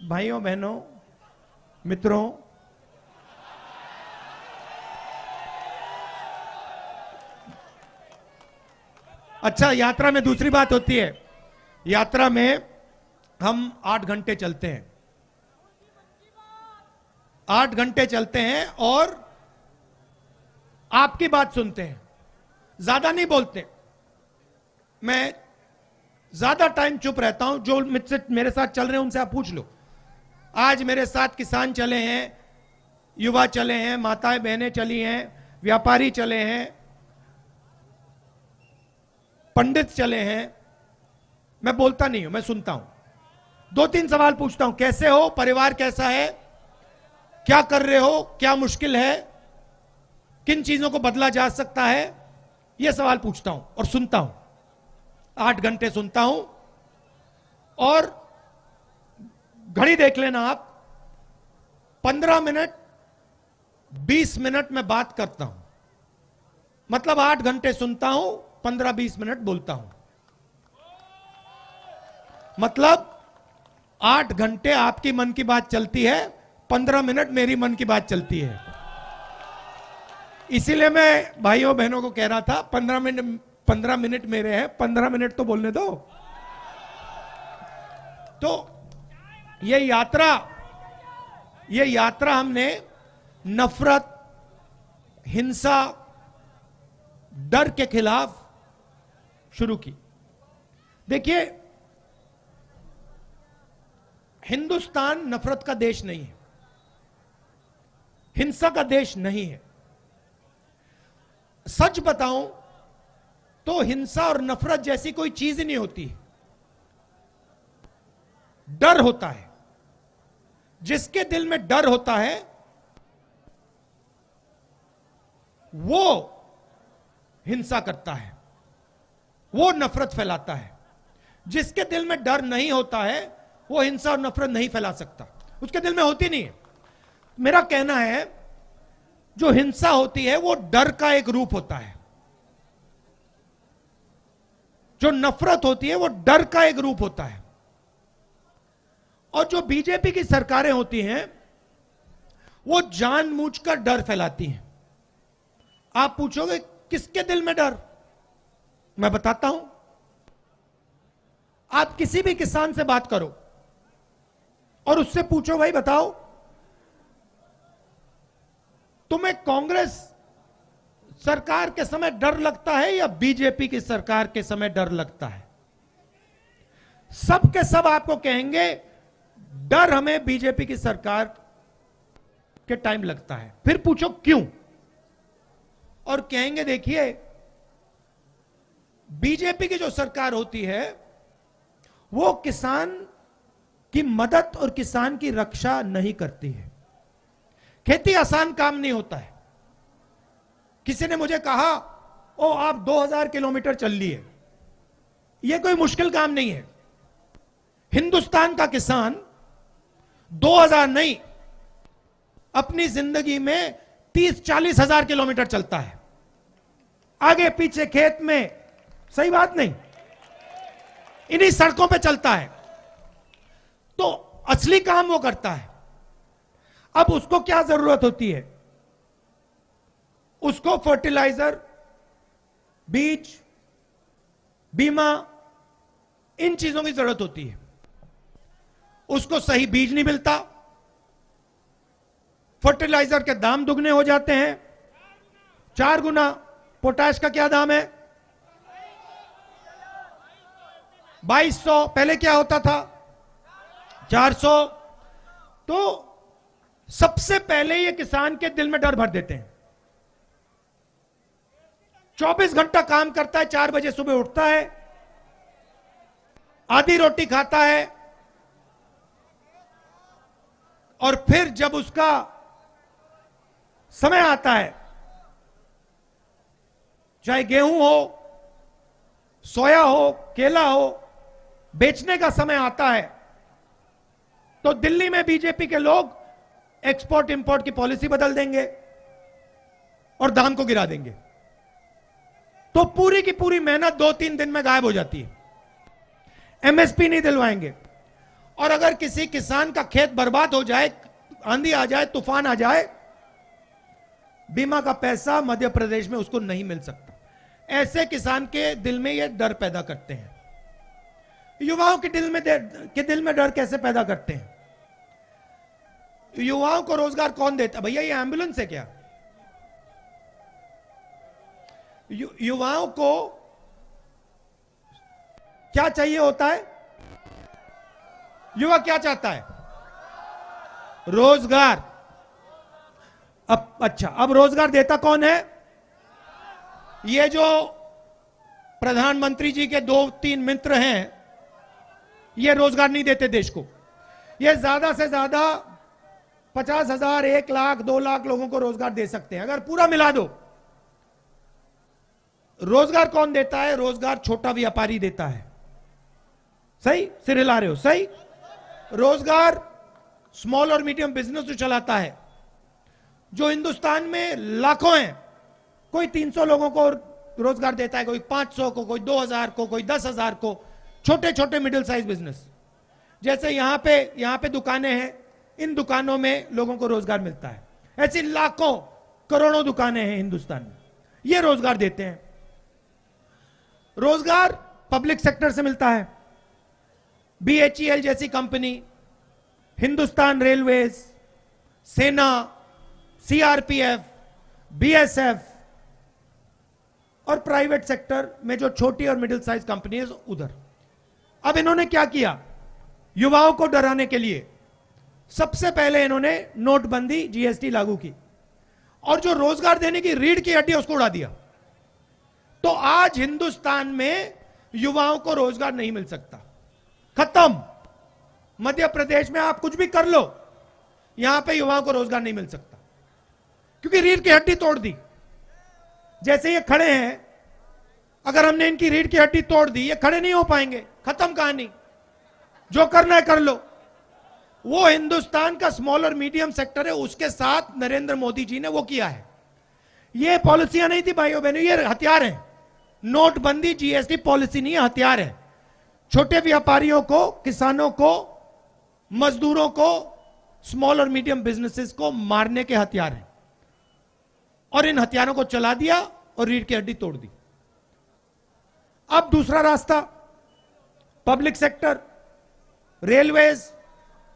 भाइयों बहनों मित्रों, अच्छा यात्रा में दूसरी बात होती है, यात्रा में हम 8 घंटे चलते हैं, 8 घंटे चलते हैं और आपकी बात सुनते हैं, ज्यादा नहीं बोलते। मैं ज्यादा टाइम चुप रहता हूं। जो मुझसे मेरे साथ चल रहे हैं उनसे आप पूछ लो। आज मेरे साथ किसान चले हैं, युवा चले हैं, माताएं बहनें चली हैं, व्यापारी चले हैं, पंडित चले हैं। मैं बोलता नहीं हूं, मैं सुनता हूं। 2-3 सवाल पूछता हूं, कैसे हो, परिवार कैसा है, क्या कर रहे हो, क्या मुश्किल है, किन चीजों को बदला जा सकता है, यह सवाल पूछता हूं और सुनता हूं। 8 घंटे सुनता हूं और घड़ी देख लेना आप, 15 मिनट 20 मिनट में बात करता हूं। मतलब 8 घंटे सुनता हूं, 15-20 मिनट बोलता हूं। मतलब 8 घंटे आपकी मन की बात चलती है, 15 मिनट मेरी मन की बात चलती है। इसीलिए मैं भाइयों बहनों को कह रहा था 15 मिनट मेरे हैं, 15 मिनट तो बोलने दो। तो ये यात्रा हमने नफरत, हिंसा, डर के खिलाफ शुरू की। देखिए, हिंदुस्तान नफरत का देश नहीं है, हिंसा का देश नहीं है। सच बताऊं तो हिंसा और नफरत जैसी कोई चीज ही नहीं होती। डर होता है। जिसके दिल में डर होता है वो हिंसा करता है, वो नफरत फैलाता है। जिसके दिल में डर नहीं होता है वो हिंसा और नफरत नहीं फैला सकता, उसके दिल में होती नहीं है। मेरा कहना है जो हिंसा होती है वो डर का एक रूप होता है, जो नफरत होती है वो डर का एक रूप होता है। और जो बीजेपी की सरकारें होती हैं वो जानबूझकर डर फैलाती हैं। आप पूछोगे किसके दिल में डर, मैं बताता हूं। आप किसी भी किसान से बात करो और उससे पूछो, भाई बताओ तुम्हें कांग्रेस सरकार के समय डर लगता है या बीजेपी की सरकार के समय डर लगता है? सब के सब आपको कहेंगे डर हमें बीजेपी की सरकार के टाइम लगता है। फिर पूछो क्यों, और कहेंगे देखिए बीजेपी की जो सरकार होती है वो किसान की मदद और किसान की रक्षा नहीं करती है। खेती आसान काम नहीं होता है। किसी ने मुझे कहा, ओ आप 2000 किलोमीटर चल लिए, यह कोई मुश्किल काम नहीं है। हिंदुस्तान का किसान 2000 नहीं, अपनी जिंदगी में 30-40 हजार किलोमीटर चलता है, आगे पीछे खेत में, सही बात नहीं, इन्हीं सड़कों पे चलता है। तो असली काम वो करता है। अब उसको क्या जरूरत होती है? उसको फर्टिलाइजर, बीज, बीमा, इन चीजों की जरूरत होती है। उसको सही बीज नहीं मिलता, फर्टिलाइजर के दाम दुगने हो जाते हैं, 4 गुना। पोटाश का क्या दाम है? 2200। पहले क्या होता था? 400। तो सबसे पहले ये किसान के दिल में डर भर देते हैं। 24 घंटा काम करता है, 4 बजे सुबह उठता है, आधी रोटी खाता है, और फिर जब उसका समय आता है, चाहे गेहूं हो, सोया हो, केला हो, बेचने का समय आता है, तो दिल्ली में बीजेपी के लोग एक्सपोर्ट इंपोर्ट की पॉलिसी बदल देंगे और दाम को गिरा देंगे। तो पूरी की पूरी मेहनत 2-3 दिन में गायब हो जाती है। एमएसपी नहीं दिलवाएंगे। और अगर किसी किसान का खेत बर्बाद हो जाए, आंधी आ जाए, तूफान आ जाए, बीमा का पैसा मध्य प्रदेश में उसको नहीं मिल सकता। ऐसे किसान के दिल में ये डर पैदा करते हैं। युवाओं के दिल में डर कैसे पैदा करते हैं? युवाओं को रोजगार कौन देता? भैया ये एम्बुलेंस है क्या? युवाओं को क्या चाहिए होता है? युवा क्या चाहता है? रोजगार। अब अच्छा, अब रोजगार देता कौन है? ये जो प्रधानमंत्री जी के 2-3 मित्र हैं, ये रोजगार नहीं देते देश को। ये ज्यादा से ज्यादा 50,000, 1 लाख, 2 लाख लोगों को रोजगार दे सकते हैं, अगर पूरा मिला दो। रोजगार कौन देता है? रोजगार छोटा व्यापारी देता है। सही सिर हिला रहे हो? सही। रोजगार स्मॉल और मीडियम बिजनेस जो चलाता है, जो हिंदुस्तान में लाखों हैं। कोई 300 लोगों को रोजगार देता है, कोई 500 को, कोई 2000 को, कोई 10,000 को। छोटे छोटे मिडिल साइज बिजनेस, जैसे यहां पे दुकानें हैं, इन दुकानों में लोगों को रोजगार मिलता है। ऐसी लाखों करोड़ों दुकानें हैं हिंदुस्तान में, ये रोजगार देते हैं। रोजगार पब्लिक सेक्टर से मिलता है। BHEL जैसी कंपनी, हिंदुस्तान रेलवेज, सेना, CRPF, BSF और प्राइवेट सेक्टर में जो छोटी और मिडिल साइज कंपनी है उधर। अब इन्होंने क्या किया? युवाओं को डराने के लिए सबसे पहले इन्होंने नोटबंदी, GST लागू की, और जो रोजगार देने की रीढ़ की हड्डी उसको उड़ा दिया। तो आज हिंदुस्तान में युवाओं को रोजगार नहीं मिल सकता, खत्म। मध्य प्रदेश में आप कुछ भी कर लो, यहां पे युवाओं को रोजगार नहीं मिल सकता, क्योंकि रीढ़ की हड्डी तोड़ दी। जैसे ये खड़े हैं, अगर हमने इनकी रीढ़ की हड्डी तोड़ दी, ये खड़े नहीं हो पाएंगे, खत्म कहानी। जो करना है कर लो। वो हिंदुस्तान का स्मॉल और मीडियम सेक्टर है, उसके साथ नरेंद्र मोदी जी ने वो किया है। ये पॉलिसियां नहीं थी भाइयों बहनों, ये हथियार हैं। नोटबंदी, GST पॉलिसी नहीं है, हथियार है। छोटे व्यापारियों को, किसानों को, मजदूरों को, स्मॉल और मीडियम बिजनेसेस को मारने के हथियार हैं, और इन हथियारों को चला दिया और रीढ़ की हड्डी तोड़ दी। अब दूसरा रास्ता, public sector, railways,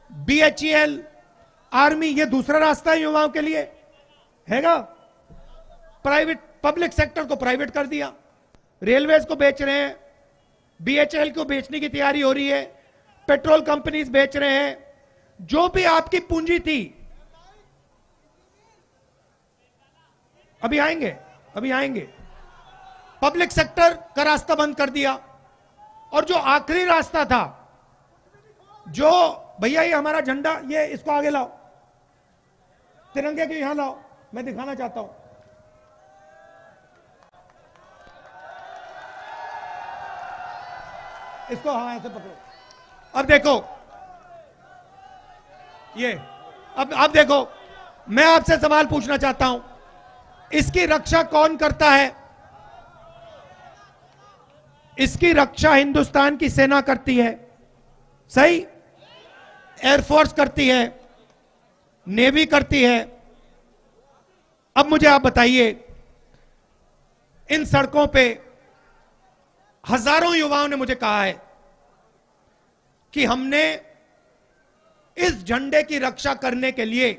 BHEL, army, ये दूसरा रास्ता है युवाओं के लिए, हैगा। प्राइवेट, पब्लिक सेक्टर को प्राइवेट कर दिया, रेलवेज को बेच रहे हैं, BHEL को बेचने की तैयारी हो रही है, पेट्रोल कंपनीज बेच रहे हैं। जो भी आपकी पूंजी थी, अभी आएंगे, पब्लिक सेक्टर का रास्ता बंद कर दिया। और जो आखिरी रास्ता था, जो भैया ये हमारा झंडा, ये इसको आगे लाओ, तिरंगे के यहां लाओ, मैं दिखाना चाहता हूं। इसको हाँ ऐसे पकड़ो। अब देखो ये, अब देखो, मैं आपसे सवाल पूछना चाहता हूं, इसकी रक्षा कौन करता है? इसकी रक्षा हिंदुस्तान की सेना करती है, सही। एयरफोर्स करती है, नेवी करती है। अब मुझे आप बताइए, इन सड़कों पे हजारों युवाओं ने मुझे कहा है कि हमने इस झंडे की रक्षा करने के लिए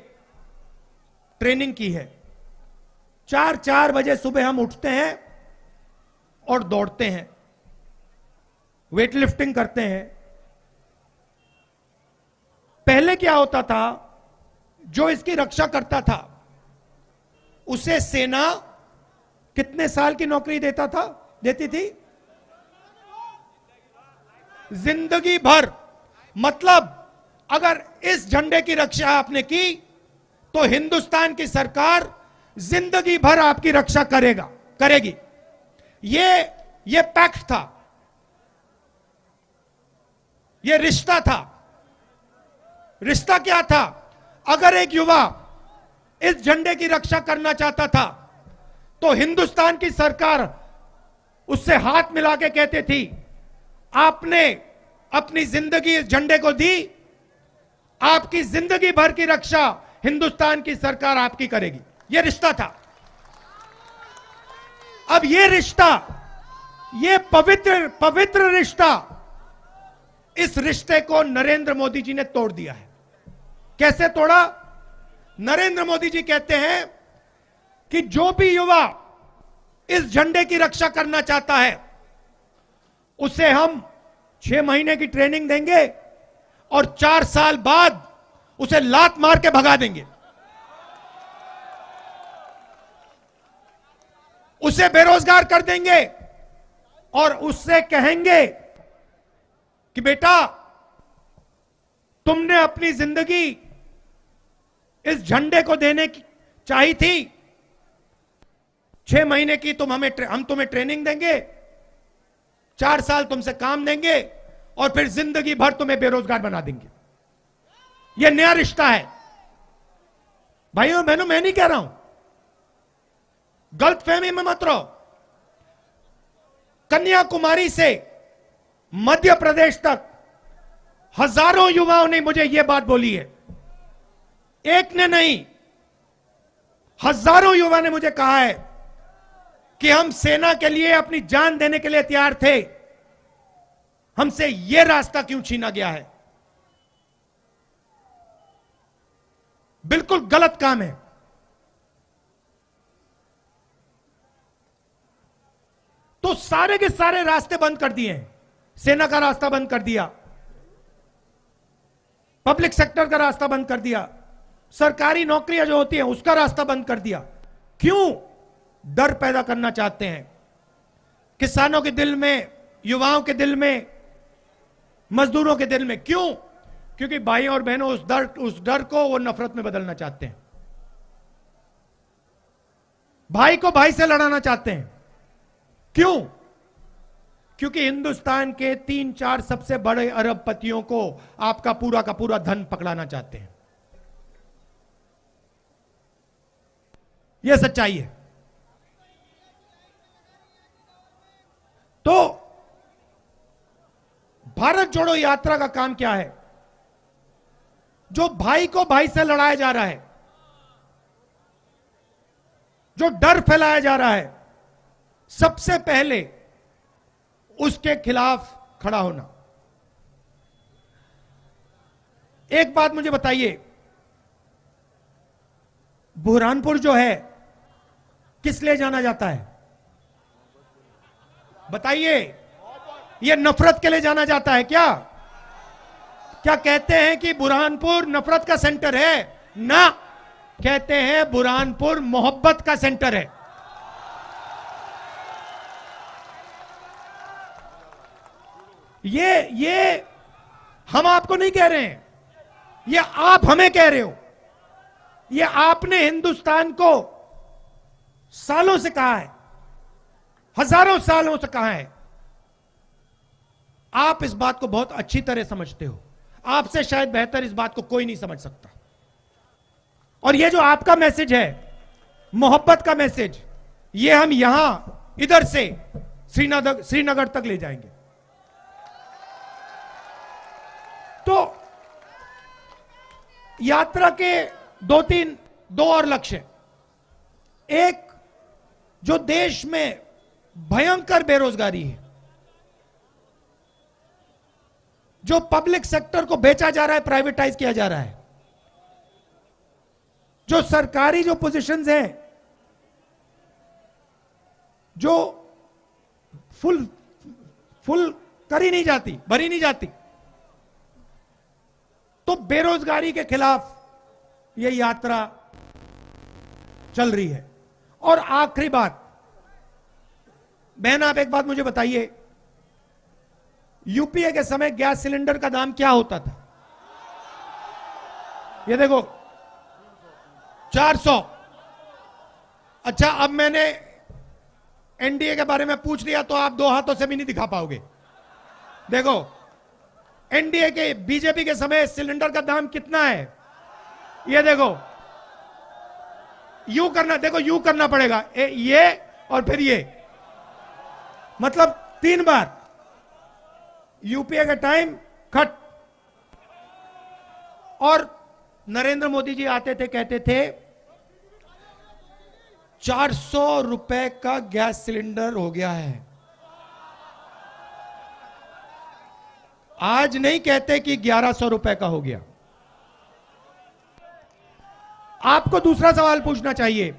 ट्रेनिंग की है। 4-4 बजे सुबह हम उठते हैं और दौड़ते हैं, वेट लिफ्टिंग करते हैं। पहले क्या होता था, जो इसकी रक्षा करता था उसे सेना कितने साल की नौकरी देती थी? जिंदगी भर। मतलब अगर इस झंडे की रक्षा आपने की तो हिंदुस्तान की सरकार जिंदगी भर आपकी रक्षा करेगी। ये पैक्ट था, ये रिश्ता था। रिश्ता क्या था? अगर एक युवा इस झंडे की रक्षा करना चाहता था तो हिंदुस्तान की सरकार उससे हाथ मिला के कहती थी, आपने अपनी जिंदगी इस झंडे को दी, आपकी जिंदगी भर की रक्षा हिंदुस्तान की सरकार आपकी करेगी। यह रिश्ता था। अब यह रिश्ता, यह पवित्र रिश्ता, इस रिश्ते को नरेंद्र मोदी जी ने तोड़ दिया है। कैसे तोड़ा? नरेंद्र मोदी जी कहते हैं कि जो भी युवा इस झंडे की रक्षा करना चाहता है उसे हम 6 महीने की ट्रेनिंग देंगे और 4 साल बाद उसे लात मार के भगा देंगे, उसे बेरोजगार कर देंगे और उससे कहेंगे कि बेटा तुमने अपनी जिंदगी इस झंडे को देने की चाहिए थी, 6 महीने की हम तुम्हें ट्रेनिंग देंगे, 4 साल तुमसे काम देंगे और फिर जिंदगी भर तुम्हें बेरोजगार बना देंगे। यह नया रिश्ता है। भाइयों बहनों, मैं नहीं कह रहा हूं, गलतफहमी में मत रहो। कन्याकुमारी से मध्य प्रदेश तक हजारों युवाओं ने मुझे यह बात बोली है, एक ने नहीं, हजारों युवा ने मुझे कहा है कि हम सेना के लिए अपनी जान देने के लिए तैयार थे, हमसे यह रास्ता क्यों छीना गया है। बिल्कुल गलत काम है। तो सारे के सारे रास्ते बंद कर दिए हैं। सेना का रास्ता बंद कर दिया, पब्लिक सेक्टर का रास्ता बंद कर दिया, सरकारी नौकरियां जो होती हैं उसका रास्ता बंद कर दिया। क्यों? डर पैदा करना चाहते हैं किसानों के दिल में, युवाओं के दिल में, मजदूरों के दिल में। क्यों? क्योंकि भाई और बहनों, उस डर को वो नफरत में बदलना चाहते हैं। भाई को भाई से लड़ाना चाहते हैं। क्यों? क्योंकि हिंदुस्तान के 3-4 सबसे बड़े अरबपतियों को आपका पूरा का पूरा धन पकड़ाना चाहते हैं। यह सच्चाई है। तो भारत जोड़ो यात्रा का काम क्या है? जो भाई को भाई से लड़ाया जा रहा है, जो डर फैलाया जा रहा है, सबसे पहले उसके खिलाफ खड़ा होना। एक बात मुझे बताइए, बुरहानपुर जो है किस लिए जाना जाता है? बताइए। यह नफरत के लिए जाना जाता है क्या? क्या कहते हैं कि बुरहानपुर नफरत का सेंटर है? ना, कहते हैं बुरहानपुर मोहब्बत का सेंटर है। ये हम आपको नहीं कह रहे हैं, ये आप हमें कह रहे हो। ये आपने हिंदुस्तान को सालों से कहा है, हजारों सालों से कहा है। आप इस बात को बहुत अच्छी तरह समझते हो। आपसे शायद बेहतर इस बात को कोई नहीं समझ सकता। और ये जो आपका मैसेज है, मोहब्बत का मैसेज, ये हम यहां इधर से श्रीनगर तक ले जाएंगे। तो यात्रा के दो और लक्ष्य। एक, जो देश में भयंकर बेरोजगारी है, जो पब्लिक सेक्टर को बेचा जा रहा है, प्राइवेटाइज किया जा रहा है, जो सरकारी जो पोजीशंस हैं जो फुल करी नहीं जाती, भरी नहीं जाती, तो बेरोजगारी के खिलाफ यह यात्रा चल रही है। और आखिरी बात, बहन आप एक बात मुझे बताइए, यूपीए के समय गैस सिलेंडर का दाम क्या होता था? ये देखो 400। अच्छा, अब मैंने एनडीए के बारे में पूछ लिया तो आप 2 हाथों से भी नहीं दिखा पाओगे। देखो एनडीए के, बीजेपी के समय सिलेंडर का दाम कितना है? ये देखो, यूं करना, देखो यूं करना पड़ेगा, ये और फिर ये, मतलब 3 बार। यूपीए का टाइम खट। और नरेंद्र मोदी जी आते थे, कहते थे 400 रुपए का गैस सिलेंडर हो गया है। आज नहीं कहते कि 1100 रुपए का हो गया। आपको दूसरा सवाल पूछना चाहिए।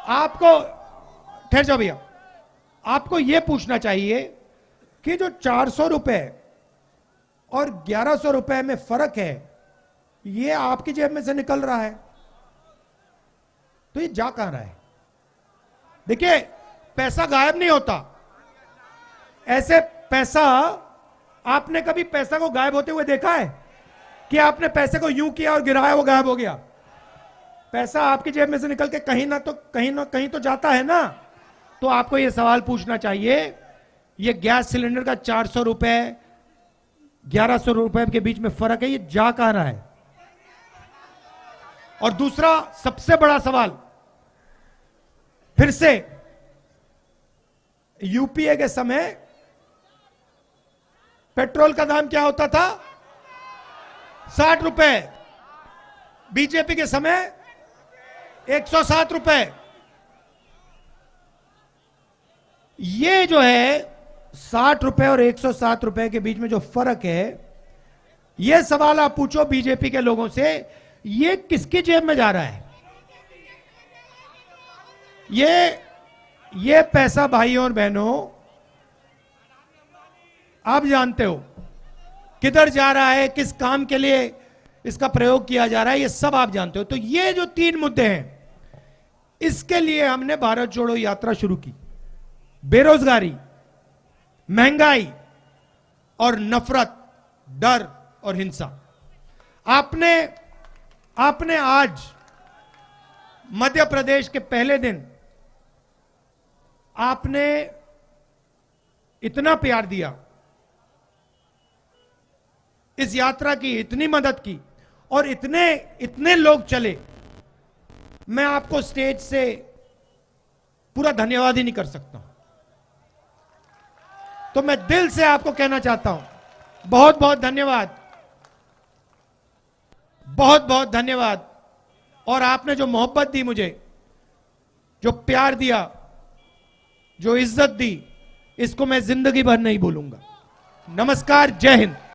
आपको, ठहर जाओ भैया, आपको यह पूछना चाहिए कि जो 400 रुपए और 1100 रुपए में फर्क है, यह आपकी जेब में से निकल रहा है, तो ये जा कहां रहा है? देखिए, पैसा गायब नहीं होता। ऐसे पैसा, आपने कभी पैसा को गायब होते हुए देखा है कि आपने पैसे को यूं किया और गिराया, वो गायब हो गया? पैसा आपकी जेब में से निकल के कहीं ना कहीं तो जाता है ना। तो आपको यह सवाल पूछना चाहिए, ये गैस सिलेंडर का 400 रुपए 1100 रुपए के बीच में फर्क है, ये जा कहां रहा है? और दूसरा सबसे बड़ा सवाल, फिर से, यूपीए के समय पेट्रोल का दाम क्या होता था? 60 रुपए। बीजेपी के समय 107 रुपए। ये जो है 60 रुपए और 107 रुपए के बीच में जो फर्क है, यह सवाल आप पूछो बीजेपी के लोगों से, ये किसकी जेब में जा रहा है? ये पैसा भाइयों और बहनों, आप जानते हो किधर जा रहा है, किस काम के लिए इसका प्रयोग किया जा रहा है, ये सब आप जानते हो। तो ये जो 3 मुद्दे हैं, इसके लिए हमने भारत जोड़ो यात्रा शुरू की। बेरोजगारी, महंगाई और नफरत, डर और हिंसा। आपने आज मध्य प्रदेश के पहले दिन आपने इतना प्यार दिया, इस यात्रा की इतनी मदद की, और इतने लोग चले, मैं आपको स्टेज से पूरा धन्यवाद ही नहीं कर सकता। तो मैं दिल से आपको कहना चाहता हूं, बहुत बहुत धन्यवाद, बहुत बहुत धन्यवाद। और आपने जो मोहब्बत दी मुझे, जो प्यार दिया, जो इज्जत दी, इसको मैं जिंदगी भर नहीं भूलूंगा। नमस्कार, जय हिंद।